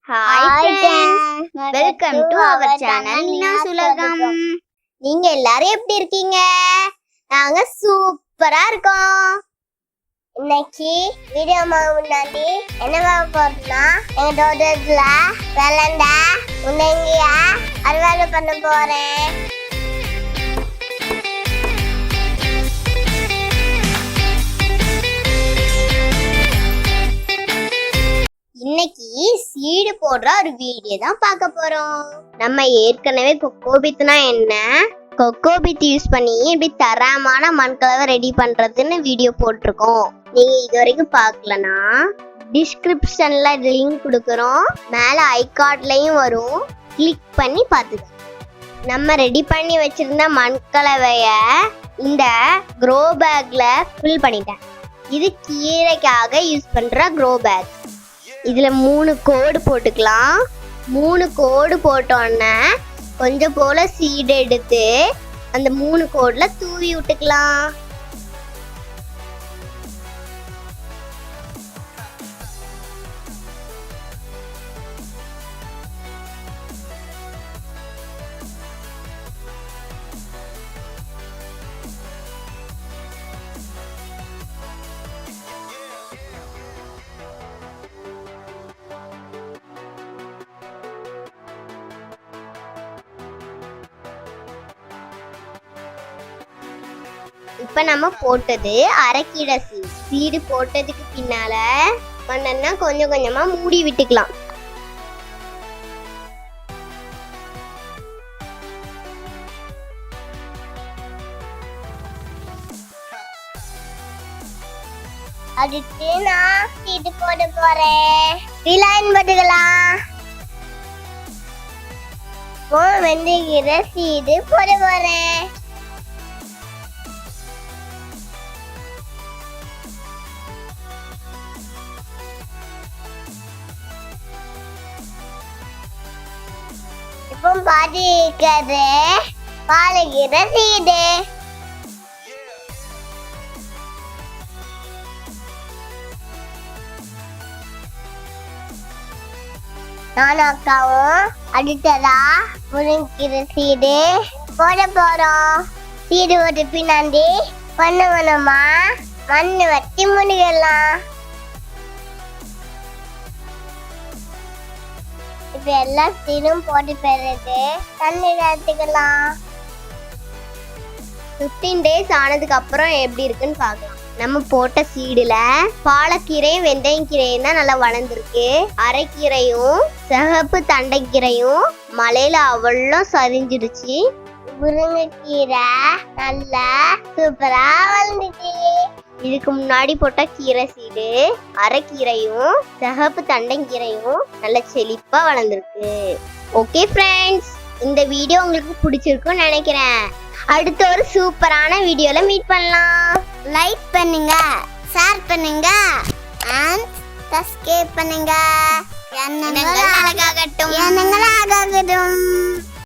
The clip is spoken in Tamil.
Hi friends, welcome to our channel Nina's உலகம். நீங்க எல்லாரும் எப்படி இருக்கீங்க? நாங்க சூப்பரா இருக்கோம். இன்னைக்கு வீடியோ முன்னாடி என்ன பார்க்க போறோம்னா, எங்க தோட்டத்துல வெள்ளண்ட முள்ளங்கியா அறுவடை பண்ண போறேன். இன்னைக்கு சீடு போடுற ஒரு வீடியோ தான் பார்க்க போறோம். நம்ம ஏற்கனவே கொக்கோபித்னா என்ன, கொக்கோபித் யூஸ் பண்ணி இப்படி தரமான மண்கலவை ரெடி பண்றதுன்னு வீடியோ போட்டிருக்கோம். நீங்க இது வரைக்கும் பார்க்கலனா டிஸ்கிரிப்ஷன்ல லிங்க் கொடுக்குறோம், மேல ஐகார்ட்லயும் வரும், கிளிக் பண்ணி பார்த்துக்கோங்க. நம்ம ரெடி பண்ணி வச்சிருந்த மண்கலவைய இந்த க்ரோ பேக்ல ஃபில் பண்ணிட்டேன். இது கீரைக்காக யூஸ் பண்ற க்ரோ பேக். இதுல 3 கோடு போட்டுக்கலாம். 3 கோடு போட்டோன்னே கொஞ்சம் போல சீடு எடுத்து அந்த 3 கோடுல தூவி விட்டுக்கலாம். இப்ப நம்ம போட்டது அரைக்கீரை சீடு போட்டதுக்கு பின்னால மண்ணெண்ணா கொஞ்சம் கொஞ்சமா மூடி விட்டுக்கலாம். அடுத்து நான் சீடு போட போறேன். விலாயின் போட்டுக்கலாம். வெந்தயக்கீரை சீடு போட போறேன். இப்போ பாதிக்கிறது பாலகீரை சீடு. நானும் அக்காவும் அடுத்ததா முருங்கீரை சீடு போட போறோம். சீடு ஒரு பின்னாடி பண்ணமா மண்ணு வச்சு முழுகலாம். இப்ப எல்லா சீடும் போட்டு பிறகு தண்ணி எடுத்துக்கலாம். 15 days ஆனதுக்கு அப்புறம் எப்படி இருக்குன்னு பார்க்கலாம். நம்ம போட்ட சீடுல பாலக்கீரையும் வெந்தயக்கீரையும் தான் நல்லா வளர்ந்துருக்கு. அரைக்கீரையும் சிகப்பு தண்டைக்கீரையும் மலையில அவ்வளோ சரிஞ்சிடுச்சு. முருங்கைக்கீரை நல்லா சூப்பரா வளர்ந்துச்சு. இதுக்கு முன்னாடி போட்ட கீரை சீடு அரைக்கீரையும் சிகப்பு தண்டைக்கீரையும் நல்ல செழிப்பா வளர்ந்துருக்கு. ஓகே ஃப்ரெண்ட்ஸ், இந்த வீடியோ உங்களுக்கு பிடிச்சிருக்குன்னு நினைக்கிறேன். அடுத்த ஒரு சூப்பரான வீடியோல மீட் பண்ணலாம். லைக் பண்ணுங்க, ஷேர் பண்ணுங்க and சப்ஸ்கிரைப் பண்ணுங்க. எண்ணங்கள் அழகாகட்டும்.